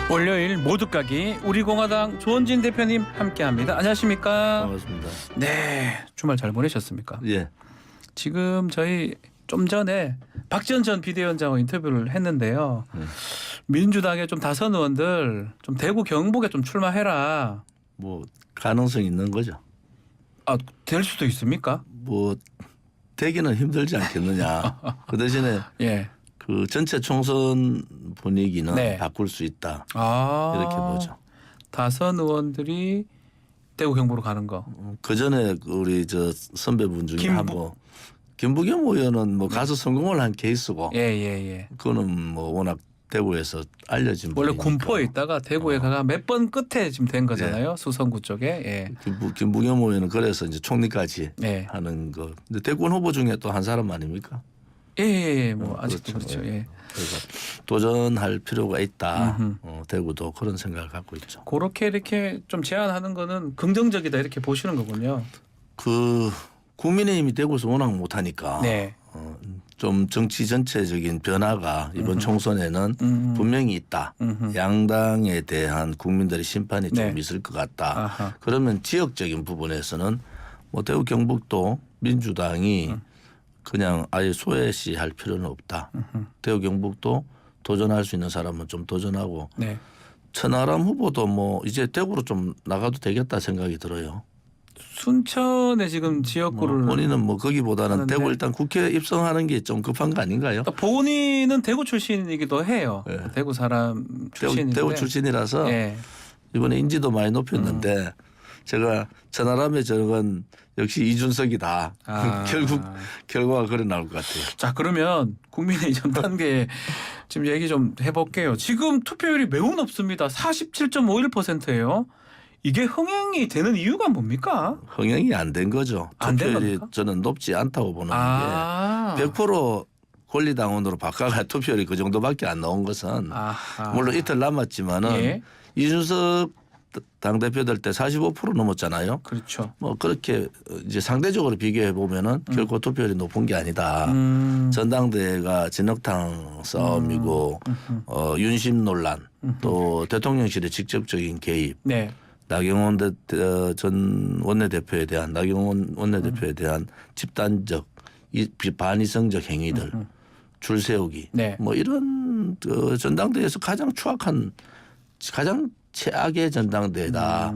월요일 모두 까기 우리 공화당 조원진 대표님 함께합니다. 안녕하십니까? 반갑습니다. 네, 주말 잘 보내셨습니까? 예. 지금 저희 좀 전에 박지원 전 비대위원장과 인터뷰를 했는데요. 민주당의 좀 다선 의원들 좀 대구 경북에 좀 출마해라. 뭐 가능성 있는 거죠. 아, 될 수도 있습니까? 뭐 되기는 힘들지 않겠느냐. 그 대신에 예. 그 전체 총선 분위기는 네. 바꿀 수 있다. 아, 이렇게 보죠. 다선 의원들이 대구 경북으로 가는 거. 그 전에 우리 저 선배분 중에 김부- 한번 김부겸 의원은 뭐 가서 성공을 한 케이스고 예. 그거는 뭐 워낙 대구에서 알려진 원래 분이니까. 군포에 있다가 대구에 가가 몇 번 끝에 지금 된 거잖아요. 수성구 쪽에. 예. 김부겸 의원은 그래서 이제 총리까지 예. 하는 거. 근데 대권 후보 중에 또 한 사람 아닙니까? 예. 뭐 아직도 그렇죠. 예. 그래서 도전할 필요가 있다. 음흠. 대구도 그런 생각을 갖고 있죠. 그렇게 이렇게 좀 제안하는 거는 긍정적이다 이렇게 보시는 거군요. 그 국민의힘이 대구에서 워낙 못하니까 네. 좀 정치 전체적인 변화가 이번 총선에는 분명히 있다. 음흠. 양당에 대한 국민들의 심판이 좀 네. 있을 것 같다. 아하. 그러면 지역적인 부분에서는 뭐 대구 경북도 민주당이 그냥 아예 소외시할 필요는 없다. 대구 경북도 도전할 수 있는 사람은 좀 도전하고 네. 천하람 후보도 뭐 이제 대구로 좀 나가도 되겠다 생각이 들어요. 순천에 지금 지역구를 본인은 뭐 거기보다는 하는데. 대구 일단 국회 입성하는 게 좀 급한 거 아닌가요? 또 본인은 대구 출신이기도 해요. 예. 대구 사람 출신인데. 대구 출신이라서 예. 이번에 인지도 많이 높였는데 제가 천하람의 저건 역시 이준석이다. 아. 결국 결과가 그래 나올 것 같아요. 자, 그러면 국민의 전 단계 지금 얘기 좀 해볼게요. 지금 투표율이 매우 높습니다. 47.51%예요. 이게 흥행이 되는 이유가 뭡니까? 흥행이 안 된 거죠. 안된 투표율이 겁니까? 저는 높지 않다고 보는 아, 게 100% 권리당원으로 바꿔가 투표율이 그 정도밖에 안 나온 것은 아하. 물론 이틀 남았지만은 예. 이준석 당대표 될 때 45% 넘었잖아요. 그렇죠. 뭐 그렇게 이제 상대적으로 비교해 보면은 결코 투표율이 높은 게 아니다. 전당대회가 진흙탕 싸움이고 윤심 논란 또 대통령실의 직접적인 개입 네. 나경원 전 원내대표에 대한 나경원 원내대표에 대한 집단적 반이성적 행위들 줄 세우기 네. 뭐 이런 그 전당대회에서 가장 추악한 가장 최악의 전당대회다.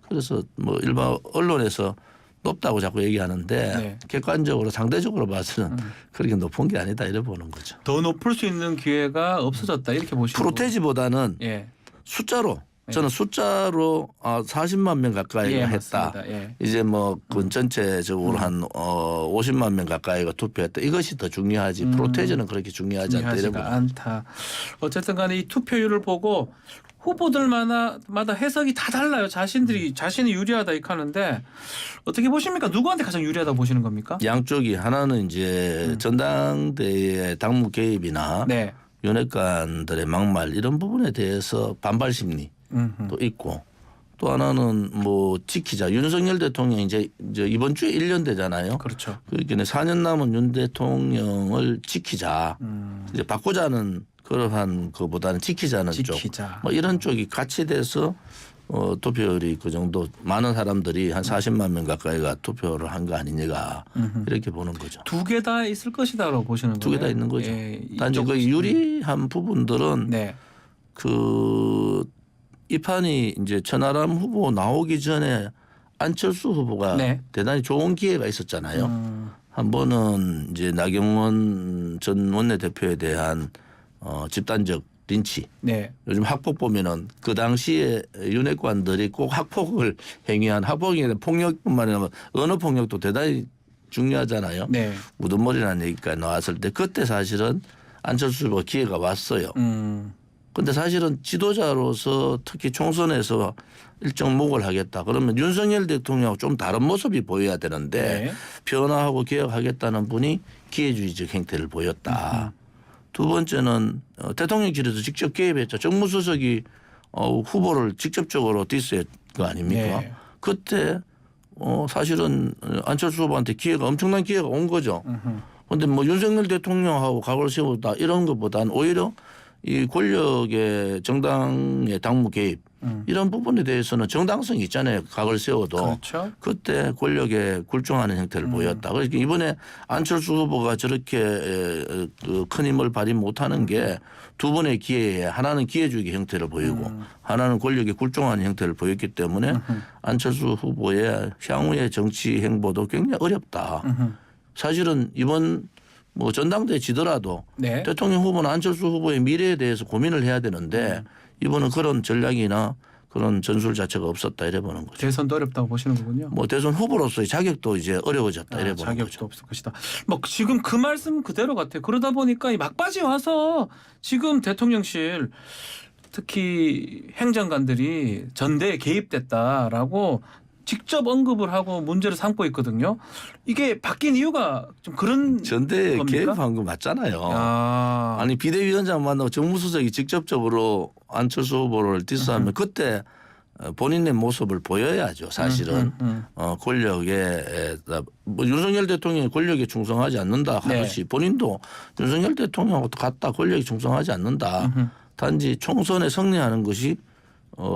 그래서 뭐 일반 언론에서 높다고 자꾸 얘기하는데 네. 객관적으로 상대적으로 봐서는 그렇게 높은 게 아니다 이래 보는 거죠. 더 높을 수 있는 기회가 없어졌다 이렇게 보시는 프로테지보다는 거고. 예. 숫자로 저는 숫자로 40만 명 가까이가 예, 했다. 맞습니다. 예. 이제 뭐 그 전체적으로 한 50만 명 가까이가 투표했다. 이것이 더 중요하지. 프로테지는 그렇게 중요하지 않다. 이래 중요하지가 보는 않다. 어쨌든 간에 이 투표율을 보고 후보들마다 해석이 다 달라요. 자신이 유리하다 이렇게 하는데 어떻게 보십니까? 누구한테 가장 유리하다 보시는 겁니까? 양쪽이 하나는 이제 전당대회 당무 개입이나 네. 윤핵관들의 막말 이런 부분에 대해서 반발 심리도 있고 또 하나는 뭐 지키자. 윤석열 대통령이 이제 이번 주에 1년 되잖아요. 그렇죠. 그러니까 4년 남은 윤 대통령을 지키자. 이제 바꾸자는 그러한 것보다는 지키자는 지키자. 쪽. 뭐 이런 쪽이 같이 돼서 투표율이 그 정도 많은 사람들이 한 40만 명 가까이가 투표를 한 거 아니냐가 이렇게 보는 거죠. 두 개 다 있을 것이다라고 보시는 거예요. 두 개 다 있는 거죠. 예, 단지 이쪽- 그 유리한 부분들은 네. 이 판이 이제 천하람 후보 나오기 전에 안철수 후보가 네. 대단히 좋은 기회가 있었잖아요. 한 번은 이제 나경원 전 원내대표에 대한 집단적 린치. 네. 요즘 학폭 보면은 그 당시에 윤핵관들이 꼭 학폭을 행위한 학폭에 대한 폭력뿐만 아니라 언어 폭력도 대단히 중요하잖아요. 네. 우두머리라는 얘기가 나왔을 때 그때 사실은 안철수 후보 기회가 왔어요. 근데 사실은 지도자로서 특히 총선에서 일정 목을 하겠다. 그러면 윤석열 대통령하고 좀 다른 모습이 보여야 되는데 네. 변화하고 개혁하겠다는 분이 기회주의적 행태를 보였다. 두 번째는 대통령실에서 직접 개입했죠. 정무수석이 후보를 직접적으로 디스했 거 아닙니까? 네. 그때 사실은 안철수 후보한테 엄청난 기회가 온 거죠. 그런데 뭐 윤석열 대통령하고 각을 세우다 이런 것보다는 오히려 이 권력의 정당의 당무 개입 이런 부분에 대해서는 정당성이 있잖아요. 각을 세워도 그렇죠. 그때 권력에 굴종하는 형태를 보였다. 그러니까 이번에 안철수 후보가 저렇게 큰 힘을 발휘 못하는 게 두 번의 기회에 하나는 기회주의 형태를 보이고 하나는 권력에 굴종하는 형태를 보였기 때문에 안철수 후보의 향후의 정치 행보도 굉장히 어렵다. 사실은 이번 뭐 전당대회 지더라도 네. 대통령 후보는 안철수 후보의 미래에 대해서 고민을 해야 되는데 이번은 그런 전략이나 그런 전술 자체가 없었다 이래 보는 거죠. 대선도 어렵다고 보시는 거군요. 뭐 대선 후보로서의 자격도 이제 어려워졌다 이래 보는 자격도 거죠. 없을 것이다. 뭐 지금 그 말씀 그대로 같아요. 그러다 보니까 이 막바지 와서 지금 대통령실 특히 행정관들이 전대에 개입됐다라고 직접 언급을 하고 문제를 삼고 있거든요. 이게 바뀐 이유가 좀 그런 전대에 겁니까? 개입한 거 맞잖아요. 아, 아니 비대위원장 만나고 정무수석이 직접적으로 안철수 후보를 디스하면 그때 본인의 모습을 보여야죠. 사실은 권력에 뭐 윤석열 대통령이 권력에 충성하지 않는다 하듯이 본인도 윤석열 대통령하고 같다 권력에 충성하지 않는다. 단지 총선에 승리하는 것이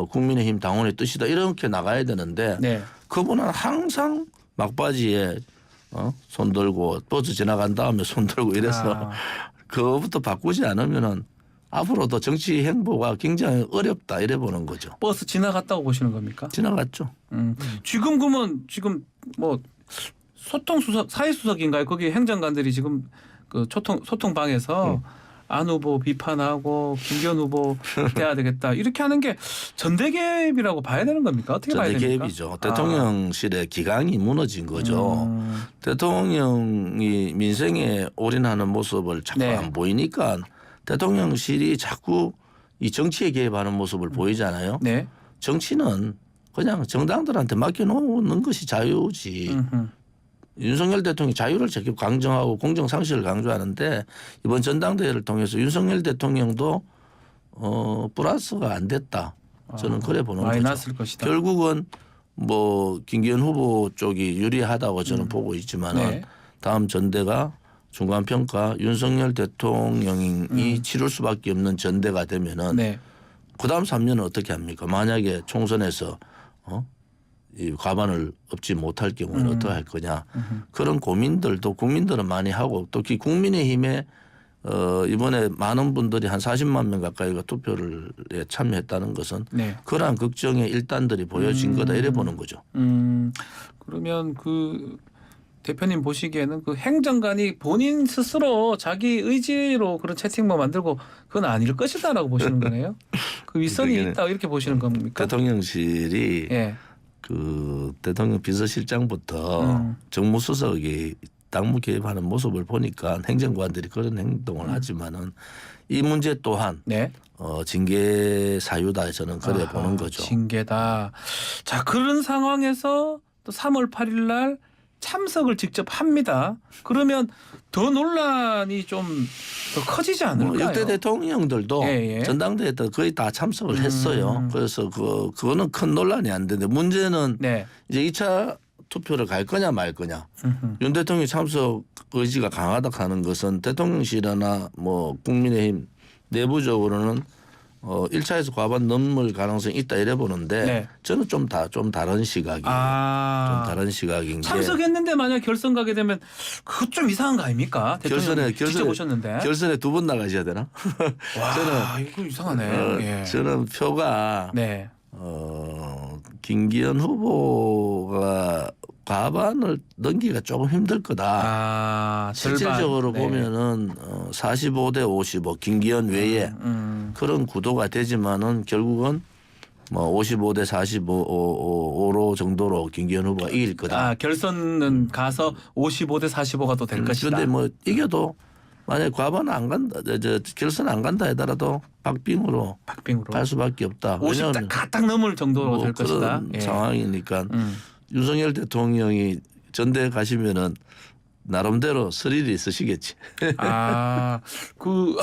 국민의힘 당원의 뜻이다 이렇게 나가야 되는데 네. 그분은 항상 막바지에 손 들고 버스 지나간 다음에 손 들고 이래서 그거부터 바꾸지 않으면은 앞으로도 정치 행보가 굉장히 어렵다 이래 보는 거죠. 버스 지나갔다고 보시는 겁니까? 지나갔죠. 지금 그러면 지금 뭐 소통수석 사회수석인가요? 거기 행정관들이 지금 그 소통방에서 안 후보 비판하고 김기현 후보 돼야 되겠다 이렇게 하는 게 전대 개입이라고 봐야 되는 겁니까? 어떻게 봐야 전대 됩니까? 개입이죠. 대통령실의 기강이 무너진 거죠. 대통령이 민생에 올인하는 모습을 자꾸 네. 안 보이니까 대통령실이 자꾸 이 정치에 개입하는 모습을 보이잖아요. 네. 정치는 그냥 정당들한테 맡겨놓는 것이 자유지. 윤석열 대통령이 자유를 자꾸 강조하고 공정상식을 강조하는데 이번 전당대회를 통해서 윤석열 대통령도 플러스가 안 됐다. 저는 그래 보는 거죠. 마이너스일 것이다. 결국은 뭐 김기현 후보 쪽이 유리하다고 저는 보고 있지만은 네. 다음 전대가 중간평가 윤석열 대통령이 치를 수밖에 없는 전대가 되면은 네. 그다음 3년은 어떻게 합니까? 만약에 총선에서 이 과반을 얻지 못할 경우는 어떻게 할 거냐. 그런 고민들도 국민들은 많이 하고 또 국민의힘에 이번에 많은 분들이 한 40만 명 가까이가 투표를 참여했다는 것은 네. 그러한 걱정의 일단들이 보여진 거다 이래 보는 거죠. 그러면 그 대표님 보시기에는 그 행정관이 본인 스스로 자기 의지로 그런 채팅만 만들고 그건 아닐 것이다라고 보시는 거네요. 그 윗선이 있다 이렇게 보시는 겁니까? 대통령실이 예. 그 대통령 비서실장부터 정무수석이 당무 개입하는 모습을 보니까 행정관들이 그런 행동을 하지만은 이 문제 또한 네. 징계 사유다 저는 그래 보는 거죠. 징계다. 자 그런 상황에서 또 3월 8일 날 참석을 직접 합니다. 그러면 더 논란이 좀 더 커지지 않을까요? 역대 대통령들도 예. 전당대회 때 거의 다 참석을 했어요. 그래서 그거는 큰 논란이 안 되는데 문제는 네. 이제 2차 투표를 갈 거냐 말 거냐. 윤 대통령이 참석 의지가 강하다 하는 것은 대통령실이나 뭐 국민의힘 내부적으로는 1차에서 과반 넘을 가능성이 있다 이래 보는데 네. 저는 좀 다른 시각이에요. 좀 다른 시각인 게 참석했는데 만약 결선 가게 되면 그거 좀 이상한 거 아닙니까? 대통령 직접 오셨는데. 결선에 2번 나가셔야 되나? 와 이거 이상하네. 예. 저는 표가 네. 김기현 후보가 과반을 넘기기가 조금 힘들 거다. 실질적으로 절반. 보면은 45대 55 김기현 외에 그런 구도가 되지만은 결국은 뭐 55대 45로 정도로 김기현 후보가 이길 거다. 결선은 가서 55대 45가 또 될 것이다. 그런데 뭐 이겨도 만약 과반 안 간다, 결선 안 간다 하더라도 박빙으로 갈 수밖에 없다. 50딱 가딱 넘을 정도로 뭐 될 것이다. 그런 예. 상황이니까 윤석열 대통령이 전대 가시면은 나름대로 스릴이 있으시겠지. 그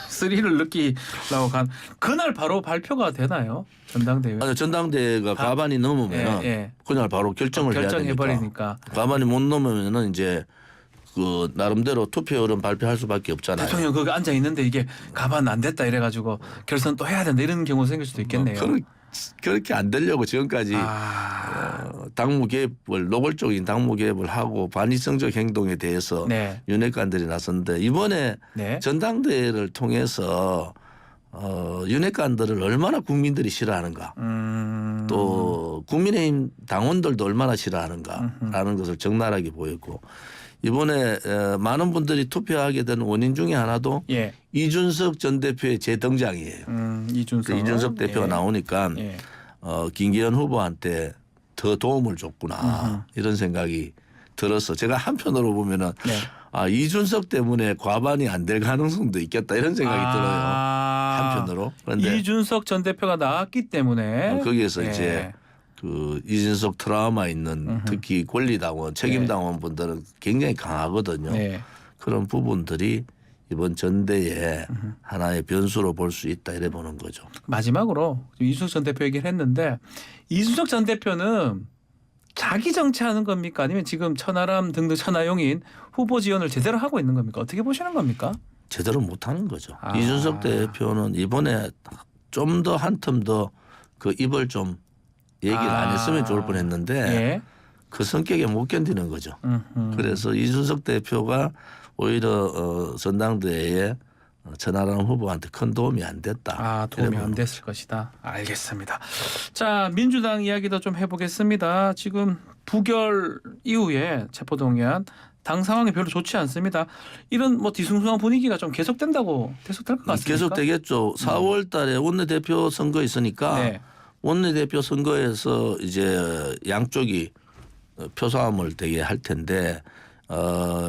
스릴을 느끼려고 간 그날 바로 발표가 되나요? 전당대회. 아니, 전당대회가 과반이 넘으면 예. 그날 바로 결정을 해야 되니까. 결정해버리니까. 과반이 못 넘으면은 이제 그 나름대로 투표율은 발표할 수밖에 없잖아요. 대통령 거기 앉아 있는데 이게 가만 안 됐다 이래가지고 결선 또 해야 된다 이런 경우 생길 수도 있겠네요. 그렇게 안 되려고 지금까지 당무 개입을 노골적인 당무 개입을 하고 반이성적 행동에 대해서 네. 윤핵관들이 나섰는데 이번에 네. 전당대회를 통해서 윤핵관들을 얼마나 국민들이 싫어하는가 또 국민의힘 당원들도 얼마나 싫어하는가라는 것을 적나라하게 보였고 이번에 많은 분들이 투표하게 된 원인 중에 하나도 예. 이준석 전 대표의 재등장이에요. 이준석. 그 이준석 대표가 예. 나오니까 예. 김기현 후보한테 더 도움을 줬구나 이런 생각이 들어서 제가 한편으로 보면은 네. 이준석 때문에 과반이 안 될 가능성도 있겠다 이런 생각이 들어요. 한편으로. 그런데 이준석 전 대표가 나왔기 때문에 거기에서 예. 이제 그 이준석 트라우마 있는 특히 권리당원 책임당원 분들은 굉장히 강하거든요. 네. 그런 부분들이 이번 전대에 하나의 변수로 볼 수 있다 이래 보는 거죠. 마지막으로 이준석 전 대표 얘기를 했는데 이준석 전 대표는 자기 정치하는 겁니까? 아니면 지금 천하람 등등 천하용인 후보 지원을 제대로 하고 있는 겁니까? 어떻게 보시는 겁니까? 제대로 못하는 거죠. 이준석 대표는 이번에 좀 더 한 텀 더 그 입을 좀 얘기를 안 했으면 좋을 뻔했는데 예. 그 성격에 못 견디는 거죠. 그래서 이준석 대표가 오히려 전당대회에 천하람 후보한테 큰 도움이 안 됐다. 도움이 안 됐을 것이다. 알겠습니다. 자, 민주당 이야기도 좀 해보겠습니다. 지금 부결 이후에 체포동의안 당 상황이 별로 좋지 않습니다. 이런 뭐 뒤숭숭한 분위기가 좀 계속될 것 같습니까? 계속되겠죠. 4월 달에 원내대표 선거 있으니까 네. 원내대표 선거에서 이제 양쪽이 표싸움을 되게 할 텐데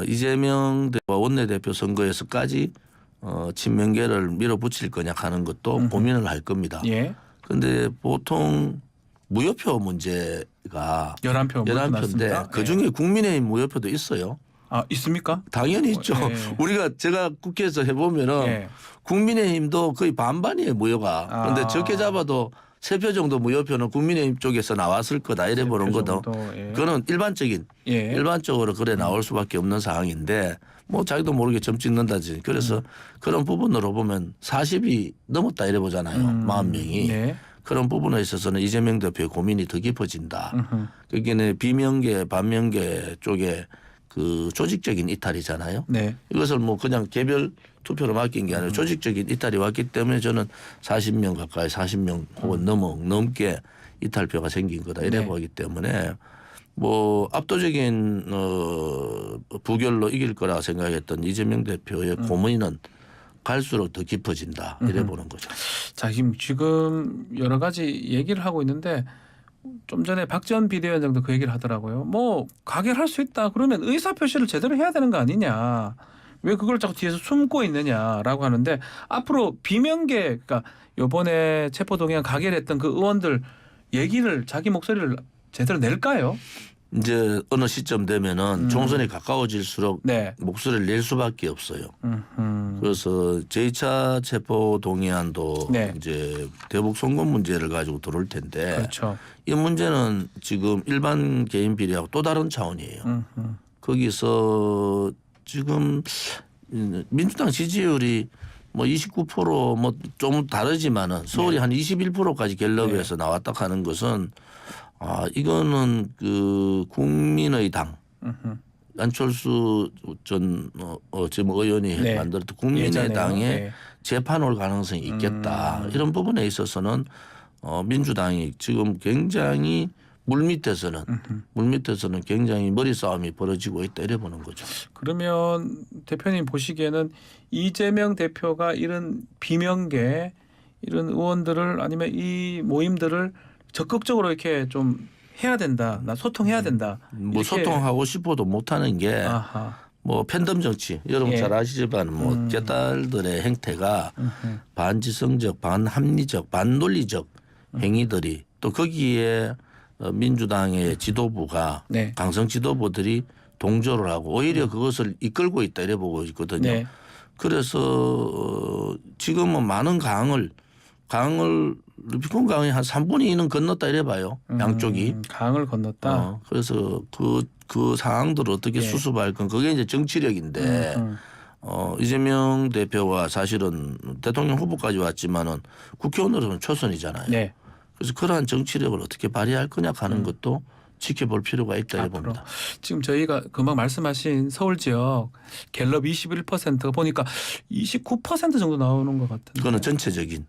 이재명 대표와 원내대표 선거에서까지 친명계를 밀어붙일 거냐 하는 것도 고민을 할 겁니다. 예. 그런데 보통 무효표 문제가 11표인데 그중에 국민의힘 무효표도 있어요. 있습니까? 당연히 있죠. 예. 제가 국회에서 해보면은 예. 국민의힘도 거의 반반이에요 무효가. 그런데 적게 잡아도 3표 정도 무효표는 국민의힘 쪽에서 나왔을 거다 이래 보는 거도. 예. 그거는 일반적으로 그래 나올 수밖에 없는 상황인데 뭐 자기도 모르게 점 찍는다지. 그래서 그런 부분으로 보면 40이 넘었다 이래 보잖아요. 40명이. 네. 그런 부분에 있어서는 이재명 대표의 고민이 더 깊어진다. 그게 비명계 반명계 쪽에 그 조직적인 이탈이잖아요. 네. 이것을 뭐 그냥 개별 투표로 맡긴 게 아니라 조직적인 이탈이 왔기 때문에 저는 40명 가까이 40명 혹은 넘게 이탈표가 생긴 거다 이래 네. 보기 때문에 뭐 압도적인 부결로 이길 거라 생각했던 이재명 대표의 고민은 갈수록 더 깊어진다 이래 보는 거죠. 자, 지금 여러 가지 얘기를 하고 있는데 좀 전에 박지원 비대위원장도 그 얘기를 하더라고요. 뭐 가결할 수 있다. 그러면 의사 표시를 제대로 해야 되는 거 아니냐. 왜 그걸 자꾸 뒤에서 숨고 있느냐라고 하는데 앞으로 비명계 그러니까 이번에 체포동의안 가결했던 그 의원들 얘기를 자기 목소리를 제대로 낼까요? 이제 어느 시점 되면은 총선이 가까워질수록 네. 목소리를 낼 수밖에 없어요. 그래서 제2차 체포 동의안도 네. 이제 대북 송금 문제를 가지고 들어올 텐데 그렇죠. 이 문제는 지금 일반 개인 비리하고 또 다른 차원이에요. 거기서 지금 민주당 지지율이 뭐 29% 좀 다르지만은 서울이 한 21%까지 갤럽에서 나왔다 하는 것은 이거는 그 국민의당 안철수 전 지금 의원이 네. 만들었던 국민의당의 네. 재판 올 가능성이 있겠다. 이런 부분에 있어서는 민주당이 지금 굉장히 물밑에서는 굉장히 머리 싸움이 벌어지고 있다 이래 보는 거죠. 그러면 대표님 보시기에는 이재명 대표가 이런 비명계 이런 의원들을 아니면 이 모임들을 적극적으로 이렇게 좀 해야 된다. 나 소통해야 된다. 뭐 소통하고 싶어도 못하는 게 뭐 팬덤 정치 여러분 잘 아시지만 뭐 개딸들의 행태가 반지성적, 반합리적, 반논리적 행위들이 또 거기에 민주당의 지도부가 네. 강성 지도부들이 동조를 하고 오히려 그것을 이끌고 있다 이래 보고 있거든요. 네. 그래서 지금은 많은 강을 강을 루비콘 강이 한 3분의 2는 건넜다 이래봐요. 양쪽이. 강을 건넜다. 그래서 그 상황들을 어떻게 예. 수습할 건 그게 이제 정치력인데 이재명 대표가 사실은 대통령 후보까지 왔지만은 국회의원으로는 초선이잖아요. 네. 그래서 그러한 정치력을 어떻게 발휘할 거냐 하는 것도 지켜볼 필요가 있다 이 앞으로. 봅니다. 지금 저희가 금방 말씀하신 서울 지역 갤럽 21%가 보니까 29% 정도 나오는 것 같은데. 그거는 전체적인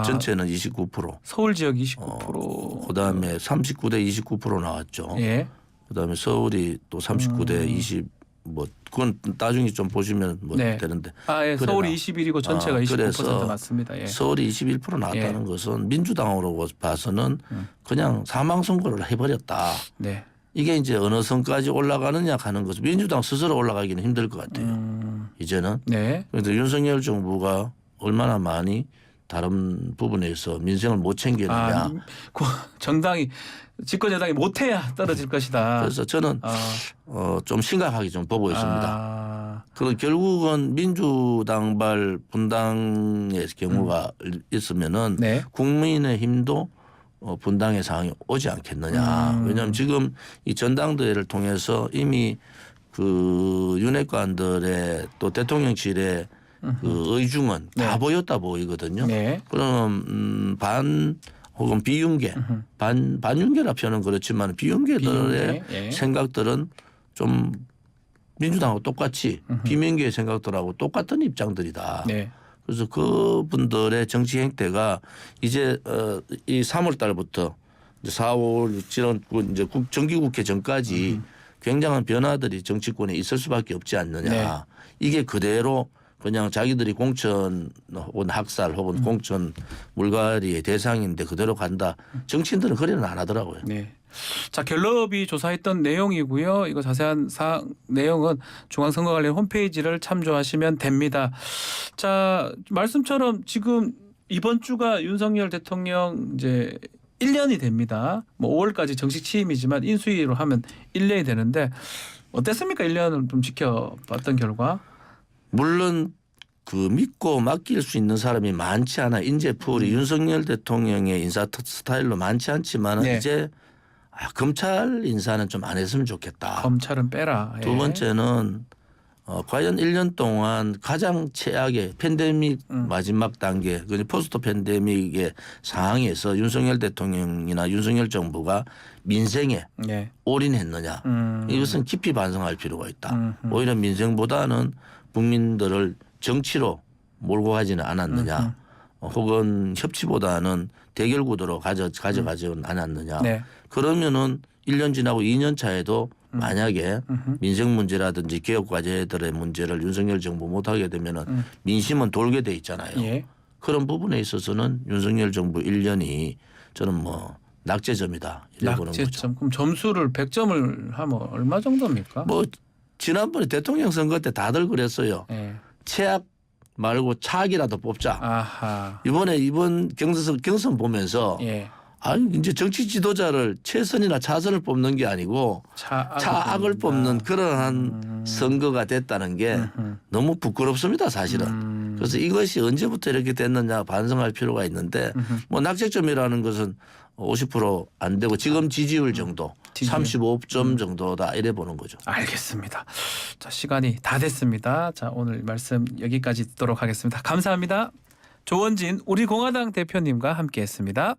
전체는 29%. 서울 지역 29%. 그다음에 39대 29% 나왔죠. 예. 그다음에 서울이 또 39대 20 뭐 그건 나중에 좀 보시면 뭐 네. 되는데. 예. 그래 서울이 21이고 전체가 29% 그래서 맞습니다. 예. 서울이 21% 나왔다는 예. 것은 민주당으로 봐서는 그냥 사망 선거를 해버렸다. 네. 이게 이제 어느 선까지 올라가느냐 하는 것은 민주당 스스로 올라가기는 힘들 것 같아요. 이제는. 네. 그래서 윤석열 정부가 얼마나 많이 다른 부분에서 민생을 못 챙기느냐. 정당이 집권여당이 못해야 떨어질 것이다. 그래서 저는 좀 심각하게 좀 보고 있습니다. 그리고 결국은 민주당발 분당의 경우가 있으면은 네. 국민의힘도 분당의 상황이 오지 않겠느냐. 왜냐하면 지금 이 전당대회를 통해서 이미 그 윤핵관들의 또 대통령실의 그 의중은 다 보였다 보이거든요. 네. 그럼 반 혹은 비윤계, 반윤계라 표현은 그렇지만 비윤계들의 비윤계, 예. 생각들은 좀 민주당하고 똑같이 비민계의 생각들하고 똑같은 입장들이다. 네. 그래서 그분들의 정치 행태가 이제 이 3월 달부터 이제 4월 7월 이제 정기국회 전까지 굉장한 변화들이 정치권에 있을 수밖에 없지 않느냐. 네. 이게 그대로 그냥 자기들이 공천 혹은 학살 혹은 공천 물갈이의 대상인데 그대로 간다. 정치인들은 그래는 안 하더라고요. 네. 자, 갤럽이 조사했던 내용이고요. 이거 자세한 내용은 중앙선거관리 홈페이지를 참조하시면 됩니다. 자, 말씀처럼 지금 이번 주가 윤석열 대통령 이제 1년이 됩니다. 뭐 5월까지 정식 취임이지만 인수위로 하면 1년이 되는데 어땠습니까? 1년을 좀 지켜봤던 결과. 물론 그 믿고 맡길 수 있는 사람이 많지 않아. 인재풀이 윤석열 대통령의 인사 스타일로 많지 않지만 네. 이제 검찰 인사는 좀 안 했으면 좋겠다. 검찰은 빼라. 두 번째는 과연 1년 동안 가장 최악의 팬데믹 마지막 단계, 그 포스트 팬데믹의 상황에서 윤석열 대통령이나 윤석열 정부가 민생에 네. 올인했느냐. 이것은 깊이 반성할 필요가 있다. 오히려 민생보다는 국민들을 정치로 몰고 가지는 않았느냐. 혹은 협치보다는 대결 구도로 가져가지는 않았느냐. 네. 그러면은 1년 지나고 2년 차에도 만약에 민생 문제라든지 개혁 과제들의 문제를 윤석열 정부 못하게 되면은 민심은 돌게 돼 있잖아요. 예. 그런 부분에 있어서는 윤석열 정부 1년이 저는 뭐 낙제점이다 이래 보는 거죠. 낙제점. 그럼 점수를 100점을 하면 얼마 정도입니까? 뭐 지난번에 대통령 선거 때 다들 그랬어요. 예. 최악 말고 차악이라도 뽑자. 아하. 이번 경선 보면서 예. 아니 이제 정치 지도자를 최선이나 차선을 뽑는 게 아니고 차악을 뽑는 그러한 선거가 됐다는 게 너무 부끄럽습니다, 사실은. 그래서 이것이 언제부터 이렇게 됐느냐 반성할 필요가 있는데 뭐 낙제점이라는 것은 50% 안 되고 지금 지지율 정도 35점 정도다 이래 보는 거죠. 알겠습니다. 자, 시간이 다 됐습니다. 자, 오늘 말씀 여기까지 듣도록 하겠습니다. 감사합니다. 조원진 우리공화당 대표님과 함께했습니다.